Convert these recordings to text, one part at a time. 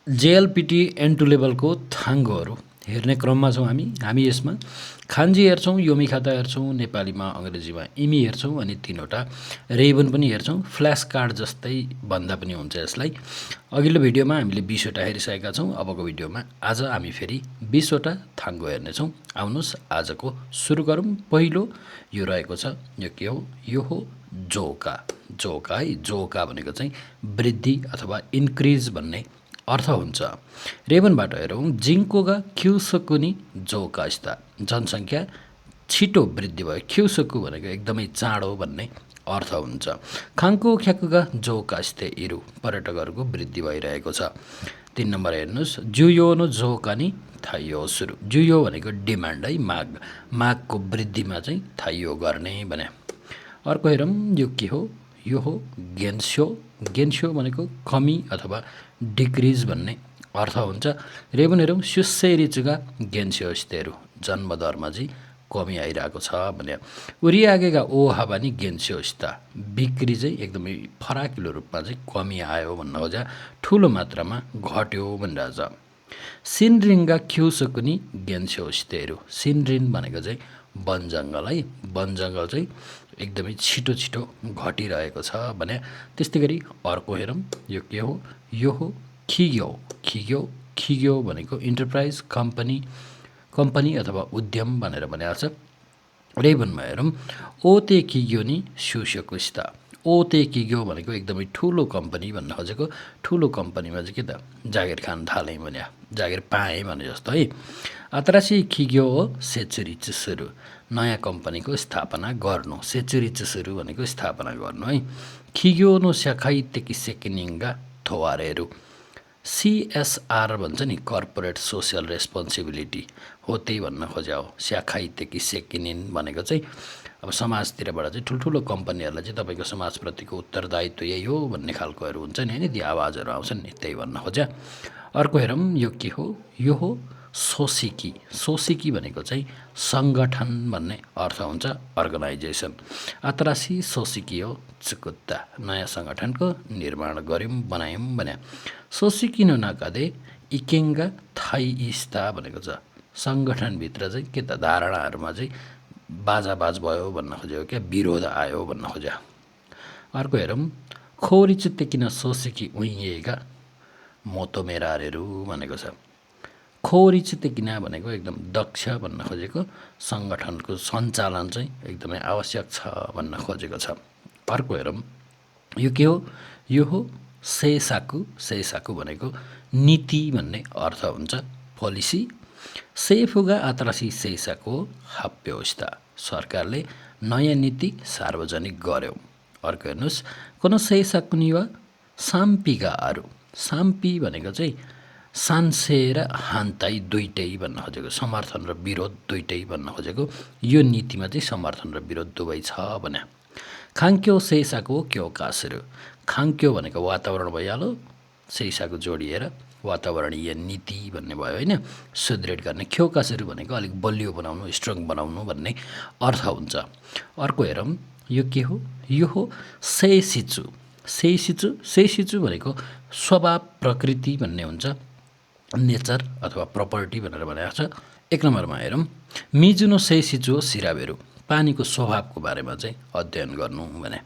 JLPT N2 लेभलको थाङ्गोहरू हेर्ने क्रममा छौँ हामी यसमा खान्जी हेर्छौँ, योमिखाता हेर्छौँ, नेपालीमा अङ्ग्रेजीमा इमी हेर्छौँ अनि तीनवटा रेबन पनि हेर्छौँ। फ्ल्यास कार्ड जस्तै भन्दा पनि हुन्छ यसलाई। अघिल्लो भिडियोमा हामीले 20वटा हेरिसकेका छौँ। अबको भिडियोमा आज हामी फेरि 20वटा थाङ्गो हेर्नेछौँ। आउनुहोस् आजको सुरु गरौँ। पहिलो यो रहेको छ, यो के हो? यो हो जोका। जोका है, जोका भनेको चाहिँ वृद्धि अथवा इन्क्रिज भन्ने अर्थ हुन्छ। रेबनबाट हेरौँ, जिङ्कोगा क्युसकुनी जोकास्ता, जनसङ्ख्या छिटो वृद्धि भयो। क्युसकु भनेको एकदमै चाँडो भन्ने अर्थ हुन्छ। खाङ्को ख्याकुगा जोकास्ते इरु, पर्यटकहरूको वृद्धि भइरहेको छ। 3 नम्बर हेर्नुहोस्, जुयोनो जोकानी थाइयो सुरु। जुयो भनेको डिमान्ड है, मागको वृद्धिमा चाहिँ थाइयो गर्ने भने। अर्को हेरौँ, यो के हो? यो हो गेन्स्यो। गेन्स्यो भनेको कमी अथवा डिक्रिज भन्ने अर्थ हुन्छ। रेबन हेरौँ, सुसेरिचुगा गेन्स्यो स्तेरु, जन्मदरमा चाहिँ कमी आइरहेको छ भने। उरिआगेगा ओ हावानी गेन्स्यो स्ता, बिक्री चाहिँ एकदमै फराकिलो रूपमा चाहिँ कमी आयो भन्न खोजा, ठुलो मात्रामा घट्यो भनिरहेछ। सिनरिङ्गा क्युसकुनी गेन्स्यो स्तेरु, सिनरिन भनेको चाहिँ वन जङ्गल है, वन जङ्गल चाहिँ एकदमै छिटो छिटो घटिरहेको छ भने। त्यस्तै गरी अर्को हेरौँ, यो के हो? यो हो खिग्यो। खिग्यो, खिग्यो भनेको इन्टरप्राइज, कम्पनी अथवा उद्यम भनेर भनेको छ। रेबनमा हेरौँ, ओते किग्यो नि सुस्यकुस्ता। ओते किग्यो भनेको एकदमै ठुलो कम्पनी भन्न खोजेको। ठुलो कम्पनीमा चाहिँ के त जागिर खान थालेँ भने, जागिर पाएँ भने जस्तो है। आतरासी खिग्यो हो सेचुरिच सुरु, नयाँ कम्पनीको स्थापना गर्नु। सेचुरिच सुरु भनेको स्थापना गर्नु है। खिग्यो नो स्याखाइ तेकि सेकिनिङ्गा थोवारेहरू, CSR भन्छ नि, कर्पोरेट सोसियल रेस्पोन्सिबिलिटी हो, त्यही भन्न खोज्या हो। स्याखाइ तेकि सेकिनिन भनेको चाहिँ अब समाजतिरबाट चाहिँ ठुल्ठुलो कम्पनीहरूलाई चाहिँ तपाईँको समाजप्रतिको उत्तरदायित्व यही हो भन्ने खालकोहरू हुन्छ नि होइन, ती आवाजहरू आउँछन् नि, त्यही भन्न खोज्या। अर्को हेरौँ, यो के हो? यो हो सोसिकी। सोसिकी भनेको चाहिँ सङ्गठन भन्ने अर्थ हुन्छ, अर्गनाइजेसन। आतरासी सोसिकी हो चुकुत्ता, नयाँ सङ्गठनको निर्माण गऱ्यौँ, बनायौँ भने। सोसिकी नो नाकादे इकेङ्गा थाइस्ता भनेको छ, सङ्गठनभित्र चाहिँ के त धारणाहरूमा चाहिँ बाजाबाज भयो भन्न खोजेको, क्या विरोध आयो भन्न खोज्या। अर्को हेरौँ, खोरिचुत्ते किन सोसिकी उइएगा मोतोमेरारेहरू भनेको छ। खोरिचुत्ते किन भनेको एकदम दक्ष भन्न खोजेको, सङ्गठनको सञ्चालन चाहिँ एकदमै आवश्यक छ भन्न खोजेको छ। अर्को हेरौँ, यो के हो? यो हो सेसाकु। सेसाकु भनेको नीति भन्ने अर्थ हुन्छ, पोलिसी। सेफुगा आतरासी सेसाको हाप्योस्ता, सरकारले नयाँ नीति सार्वजनिक गर्यो। अर्को हेर्नुहोस्, कुन सेसाकुनिवा साम्पीगा आरु। साम्पी भनेको चाहिँ सान्से र हान्ताई दुइटै भन्न खोजेको, समर्थन र विरोध दुइटै भन्न खोजेको। यो नीतिमा चाहिँ समर्थन र विरोध दुवै छ भने। खाङ्क्यो सेसाको क्यो कासुरु, खाङ्क्यो भनेको वातावरण भइहाल्यो, सेसाको जोडिएर वातावरणीय नीति भन्ने भयो होइन, सुदृढ गर्ने। ख्योकासुरु भनेको अलिक बलियो बनाउनु, स्ट्रङ बनाउनु भन्ने अर्थ हुन्छ। अर्को हेरौँ, यो के हो? यो हो सेसिचु। सेसिचु, सेसिचु भनेको स्वभाव, प्रकृति भन्ने हुन्छ, नेचर अथवा प्रपर्टी भनेर भनेको छ। 1 नम्बरमा हेरौँ, मिजुनो सेसिचु हो सिराबेरु, पानीको स्वभावको बारेमा चाहिँ अध्ययन गर्नु भने।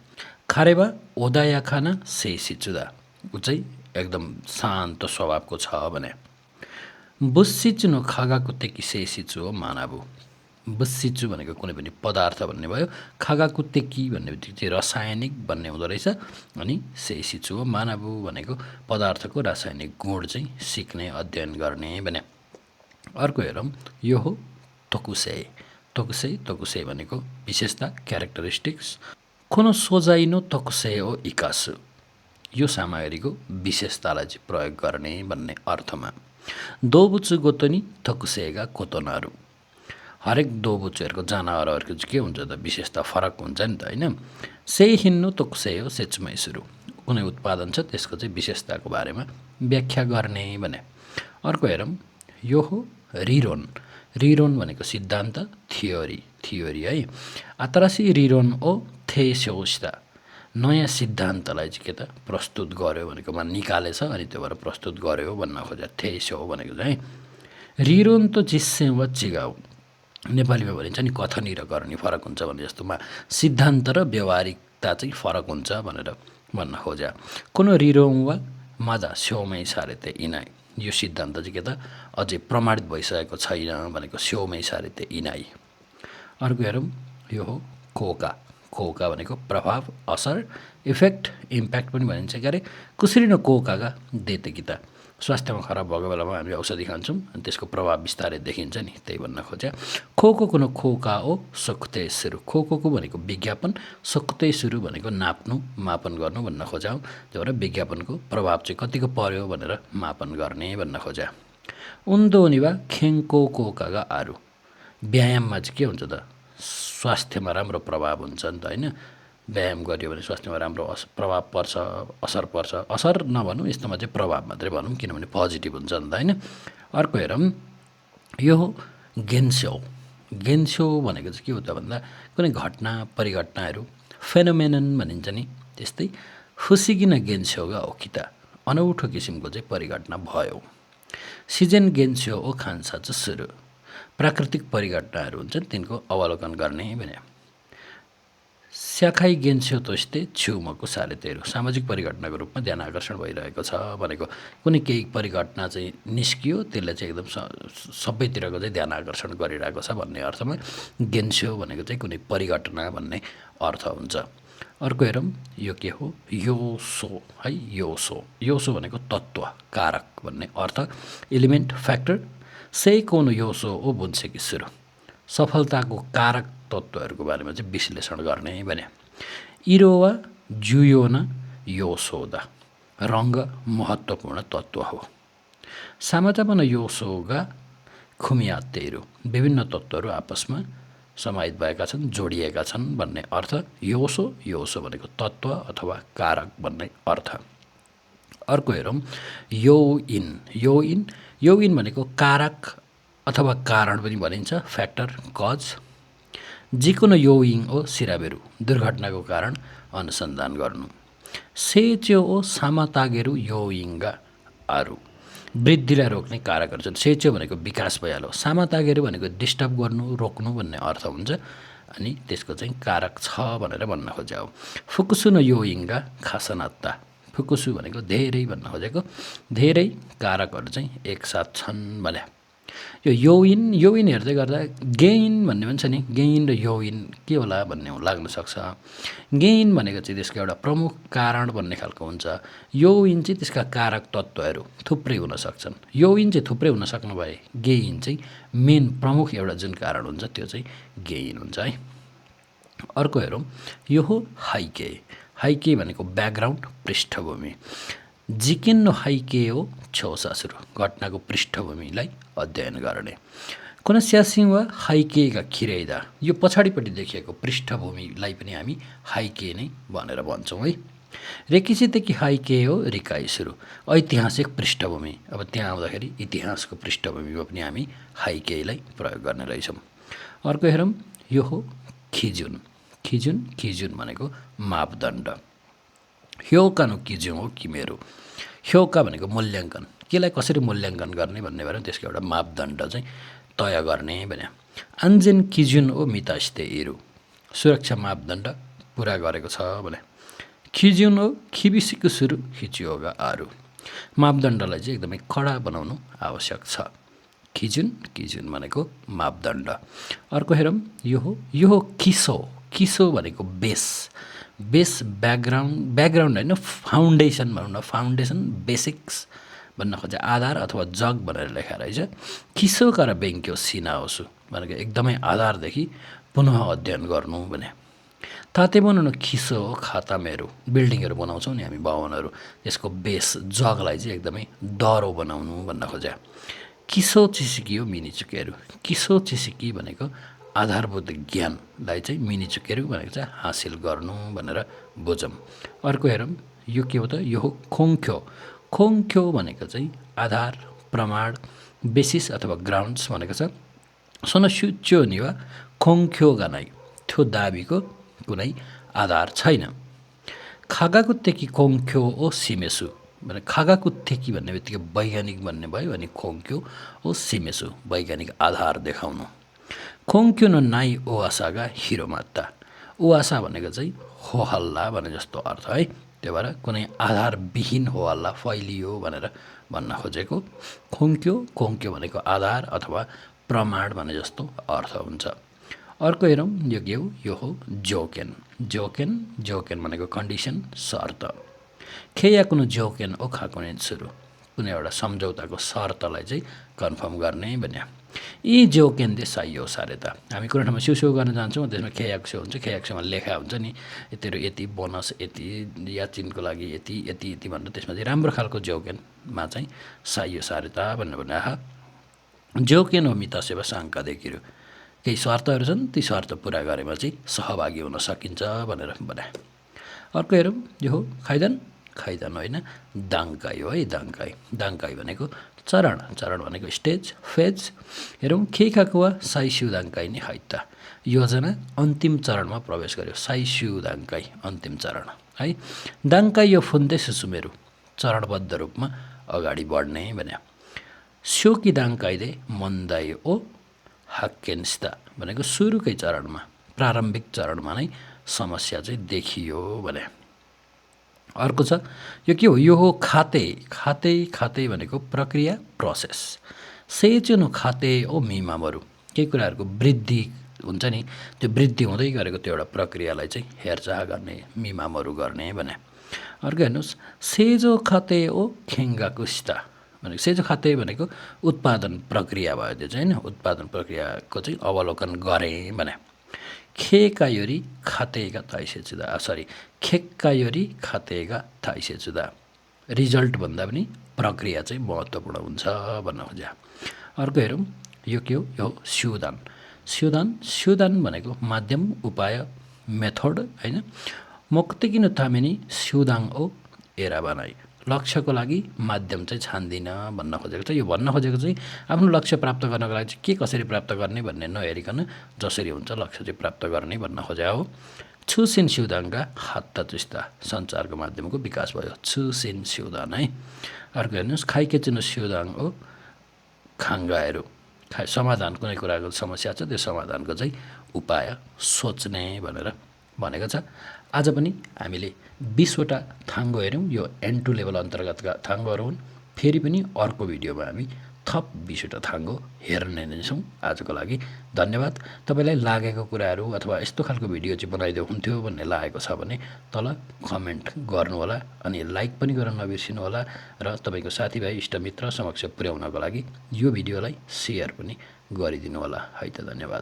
खारेबा ओदाया खाना सेसिचुदा, ऊ चाहिँ एकदम शान्त स्वभावको छ भने। बुस्सिचु नो खागाको तेकी सेसिचु हो मानाबु। बुस्सिचु भनेको कुनै पनि पदार्थ भन्ने भयो, खागाको तेकी भन्ने बित्तिकै चाहिँ रासायनिक भन्ने हुँदो रहेछ, अनि सेसिचु हो मानाबु भनेको पदार्थको रासायनिक गुण चाहिँ सिक्ने, अध्ययन गर्ने भने। अर्को हेरौँ, यो हो तोकुसे। तोकुसे, तोकुसे भनेको विशेषता, क्यारेक्टरिस्टिक्स। कुनो सोजाइनो तोकुसे हो इकासु, यो सामग्रीको विशेषतालाई चाहिँ प्रयोग गर्ने भन्ने अर्थमा। दोबुचु गोतनी तोकुसेगा कोतोनारु, हरेक दोबुचुहरूको जनावरहरूको चाहिँ के हुन्छ त विशेषता, फरक हुन्छ नि त होइन। सेही हिन्नु तोकुसे हो सेचुमै सुरु, कुनै उत्पादन छ त्यसको चाहिँ विशेषताको बारेमा व्याख्या गर्ने भने। अर्को हेरौँ, यो हो रिरोन। रिरोन भनेको सिद्धान्त, थियोरी है। आतरासी रिरोन ओ थेस्योस्ता, नयाँ सिद्धान्तलाई चाहिँ के त प्रस्तुत गर्यो भनेकोमा निकालेछ अनि त्यो भएर प्रस्तुत गर्यो भन्न खोजे थेस्यो भनेको चाहिँ रिरोन त चिस्से वा चिगाउ नेपालीमा भनिन्छ नि कथनी र करनी फरक हुन्छ भने जस्तोमा सिद्धान्त र व्यवहारिकता चाहिँ फरक हुन्छ भनेर भन्न खोज्या कुन रिरोङ वा माजा स्योमै सारेते इनाई यो सिद्धान्त चाहिँ के त अझै प्रमाणित भइसकेको छैन भनेको स्योमै सारेते इनाई अर्को हेरौँ यो हो कोका कोका भनेको प्रभाव असर इफेक्ट इम्प्याक्ट पनि भनिन्छ के अरे कसरी न कोकाका देते कि त स्वास्थ्यमा खराब भएको बेलामा हामी औषधि खान्छौँ अनि त्यसको प्रभाव बिस्तारै देखिन्छ नि त्यही भन्न खोज्या खोको कुन खोका ओ सक्ते सुरु खोको भनेको विज्ञापन सक्ते सुरु भनेको नाप्नु मापन गर्नु भन्न खोज्या जब विज्ञापनको प्रभाव चाहिँ कतिको पर्यो भनेर मापन गर्ने भन्न खोज्या उन्दो निवा खेङको कोकागा आरु व्यायाममा चाहिँ के हुन्छ त स्वास्थ्यमा राम्रो प्रभाव हुन्छ नि त होइन व्यायाम गरियो भने स्वास्थ्यमा राम्रो प्रभाव पर्छ असर पर्छ असर नभनौँ यस्तोमा चाहिँ प्रभाव मात्रै भनौँ किनभने पोजिटिभ हुन्छ नि त होइन अर्को हेरौँ यो हो गेन्स्यो गेन्स्यो भनेको चाहिँ के हो त भन्दा कुनै घटना परिघटनाहरू फेनोमेनन भनिन्छ नि त्यस्तै फुसिकिन गेन्स्योगा हो कि त अनौठो किसिमको चाहिँ परिघटना भयो सिजन गेन्स्यो ओ खान्सा चाहिँ सुरु प्राकृतिक परिघटनाहरू हुन्छन् तिनको अवलोकन गर्ने भने स्याखाइ गेन्स्यो तोस्ते छेउमको सारेतेहरू सामाजिक परिघटनाको रूपमा ध्यान आकर्षण भइरहेको छ भनेको कुनै केही परिघटना चाहिँ निस्कियो त्यसले चाहिँ एकदम सबैतिरको चाहिँ ध्यान आकर्षण गरिरहेको छ भन्ने अर्थमा गेन्स्यो भनेको चाहिँ कुनै परिघटना भन्ने अर्थ हुन्छ अर्को हेरौँ यो के हो योसो है योसो भनेको तत्त्व कारक भन्ने अर्थ एलिमेन्ट फ्याक्टर सेकोनो योसो ओ बुन्सेकी सुरु सफलताको कारक तत्त्वहरूको बारेमा चाहिँ विश्लेषण गर्ने भने इरोवा जुयोना योसोदा रङ्ग महत्त्वपूर्ण तत्त्व हो सामाचापन योसोगा खुमियातेहरू विभिन्न तत्त्वहरू आपसमा समाहित भएका छन् जोडिएका छन् भन्ने अर्थ योसो भनेको तत्त्व अथवा कारक भन्ने अर्थ अर्को हेरौँ यो इन भनेको कारक अथवा कारण पनि भनिन्छ फ्याक्टर कज जिकुनो योइङ ओ सिराबेरु दुर्घटनाको कारण अनुसन्धान गर्नु सेच्यो ओ सामातागेरु योइङ्गा आरु वृद्धिलाई रोक्ने कारकहरू छन् सेच्यो भनेको विकास भइहाल्यो सामातागेरु भनेको डिस्टर्ब गर्नु रोक्नु भन्ने अर्थ हुन्छ अनि त्यसको चाहिँ कारक छ भनेर भन्न खोज्या हो फुकुसुनो योइङ्गा खासनात्ता फुकुसु भनेको धेरै भन्न खोजेको धेरै कारकहरू चाहिँ एकसाथ छन् भने यो योइन हेर्दै गर्दा गेइन भन्ने पनि छ नि गेइन र योइन के होला भन्ने लाग्न सक्छ गेइन भनेको चाहिँ त्यसको एउटा प्रमुख कारण भन्ने खालको हुन्छ योइन चाहिँ त्यसका कारक तत्त्वहरू थुप्रै हुन सक्छन् योइन चाहिँ थुप्रै हुन सक्नु भए गेइन चाहिँ मेन प्रमुख एउटा जुन कारण हुन्छ त्यो चाहिँ गेइन हुन्छ है अर्को हेरौँ यो हो हाइके भनेको ब्याकग्राउन्ड पृष्ठभूमि जिकिन्नो हाइके हो छेउसासुरु घटनाको पृष्ठभूमिलाई अध्ययन गर्ने कुन स्यासिङ वा हाइकेका खिराइदा यो पछाडिपट्टि देखिएको पृष्ठभूमिलाई पनि हामी हाइके नै भनेर भन्छौँ है रेकिसितेकी हाइके हो रिकाइ सुरु ऐतिहासिक पृष्ठभूमि अब त्यहाँ आउँदाखेरि इतिहासको पृष्ठभूमिमा पनि हामी हाइकेलाई प्रयोग गर्ने रहेछौँ अर्को हेरौँ यो हो खिजुन भनेको मापदण्ड ह्योकानो किजुङ हो किमेरो ह्योका भनेको मूल्याङ्कन केलाई कसरी मूल्याङ्कन गर्ने भन्ने भएर त्यसको एउटा मापदण्ड चाहिँ तय गर्ने भने आन्जेन किजुन ओ मितास्ते इरु सुरक्षा मापदण्ड पुरा गरेको छ भने खिजुन हो खिबिसीको सुरु खिचियोगा आरु मापदण्डलाई चाहिँ एकदमै कडा बनाउनु आवश्यक छ खिजुन भनेको मापदण्ड अर्को हेरौँ यो हो किसो भनेको बेस ब्याकग्राउन्ड होइन फाउन्डेसन भनौँ न फाउन्डेसन बेसिक्स भन्न खोजे आधार अथवा जग भनेर लेखा रहेछ किसोका र बेङ्क्यो सिनाओसु भनेको एकदमै आधारदेखि पुनः अध्ययन गर्नु भने ताते बनाउनु खिसो हो खाता मेरो बिल्डिङहरू बनाउँछौँ नि हामी भवनहरू त्यसको बेस जगलाई चाहिँ एकदमै डह्रो बनाउनु भन्न खोज्या किसो चिसिकी हो मिनिचुकेहरू किसो चिसिकी भनेको आधारभूत ज्ञानलाई चाहिँ मिनिचुकेहरू भनेको चाहिँ हासिल गर्नु भनेर बुझौँ अर्को हेरौँ यो के हो त यो हो खोङ्ख्यो भनेको चाहिँ आधार प्रमाण बेसिस अथवा ग्राउन्ड्स भनेको छ सोनसुच्यो नि वा खोङ्ख्यो गानाइ त्यो दाबीको कुनै आधार छैन खागाकुत्तेकी खोङ्ख्यो ओ सिमेसु भने खागाकुत्तेकी भन्ने बित्तिकै वैज्ञानिक भन्ने भयो अनि खोङ्ख्यो ओ सिमेसु वैज्ञानिक आधार देखाउनु खोङ्ख्यो न नाइ ओ आसागा हिरो मात्ता ओ आशा भनेको चाहिँ हो हल्ला भने जस्तो अर्थ है त्यही भएर कुनै आधारविहीन हो हल्ला फैलियो भनेर भन्न खोजेको खोङ्ख्यो खोङ्ख्यो भनेको आधार अथवा प्रमाण भने जस्तो अर्थ हुन्छ अर्को हेरौँ यो के हो यो हो जोकेन जोकेन जोकेन भनेको कन्डिसन शर्त खेया कुनै जोकेन ओ खाकुने सुरु कुनै एउटा सम्झौताको शर्तलाई चाहिँ कन्फर्म गर्ने भन्या यी जोकेन दे साइयो सारे त हामी कुनै ठाउँमा सिउ गर्न जान्छौँ त्यसमा खेयाक्सो हुन्छ खेयाक्सोमा लेखा हुन्छ नि तेरो यति बोनस यति याचिनको लागि यति यति यति भनेर त्यसमा चाहिँ राम्रो खालको जोकेनमा चाहिँ साइयो सारे त भनेर भने आहा जोकेन हो मिता सेवा साङ्का देखिरो केही शर्तहरू छन् ती शर्त पुरा गरेमा चाहिँ सहभागी हुन सकिन्छ भनेर भने अर्को हेरौँ यो हो खैदन खैदन होइन दाङ्काई हो है दाङ्काई दाङ्काई भनेको चरण चरण भनेको स्टेज फेज हेरौँ खेखाकुवा साइस्यु दाङ्काई नै हैता योजना अन्तिम चरणमा प्रवेश गर्यो साइस्यु दाङ्काई अन्तिम चरण है दाङ्काई यो फुन्दै सुसुमेरु चरणबद्ध रूपमा अगाडि बढ्ने भन्या स्योकी दाङ्काई दे मन्दाई ओ हाक्केन्स्ता भनेको सुरुकै चरणमा प्रारम्भिक चरणमा नै समस्या चाहिँ देखियो भने अर्को छ यो के हो यो हो खाते खाते खाते भनेको प्रक्रिया प्रोसेस सेचुनु खाते ओ मिमामहरू केही कुराहरूको वृद्धि हुन्छ नि त्यो वृद्धि हुँदै गरेको त्यो एउटा प्रक्रियालाई चाहिँ हेरचाह गर्ने मिमामहरू गर्ने भने अर्को हेर्नुहोस् सेजो खाते ओ खेङ्गाकुस्ता भनेको सेजो खाते भनेको उत्पादन प्रक्रिया भयो त्यो चाहिँ होइन उत्पादन प्रक्रियाको चाहिँ अवलोकन गरेँ भने खेकायोरी खातेगा थाइसेचुदा सरी खेक्कायोरी खातेगा थाइसेचुदा रिजल्ट भन्दा पनि प्रक्रिया चाहिँ महत्त्वपूर्ण हुन्छ भन्न खोज्या अर्को हेरौँ यो के हो यो स्युदान स्युदान स्युदान भनेको माध्यम उपाय मेथड होइन मोक्तेकिनु थामेनी स्युदाङ ओ एरा बनाई लक्ष्यको लागि माध्यम चाहिँ छान्दिन भन्न खोजेको छ यो भन्न खोजेको चाहिँ आफ्नो लक्ष्य प्राप्त गर्नको लागि चाहिँ के कसरी प्राप्त गर्ने भन्ने नहेरिकन जसरी हुन्छ लक्ष्य चाहिँ प्राप्त गर्ने भन्न खोजे हो छुसिन स्युदाङका हात्ता चुस्ता सञ्चारको माध्यमको विकास भयो छुसिन स्युदान है अर्को हेर्नुहोस् खाइकेचिनो स्युदाङ हो खाङ्गाहरू समाधान कुनै कुराको समस्या छ त्यो समाधानको चाहिँ उपाय सोच्ने भनेर भनेको छ आज पनि हामीले 20वटा थाङ्गो हेऱ्यौँ यो N2 लेभल अन्तर्गतका थाङ्गोहरू हुन् फेरि पनि अर्को भिडियोमा हामी थप 20वटा थाङ्गो हेर्ने नै छौँ आजको लागि धन्यवाद तपाईलाई लागेको कुराहरू अथवा यस्तो खालको भिडियो चाहिँ बनाइदियो हुन्थ्यो भन्ने लागेको छ भने तल कमेन्ट गर्नु होला अनि लाइक पनि गर्न नबिर्सिनु होला र तपाईको साथीभाइ इष्टमित्र समक्ष पुर्याउनको लागि यो भिडियोलाई शेयर पनि गरिदिनु होला है त धन्यवाद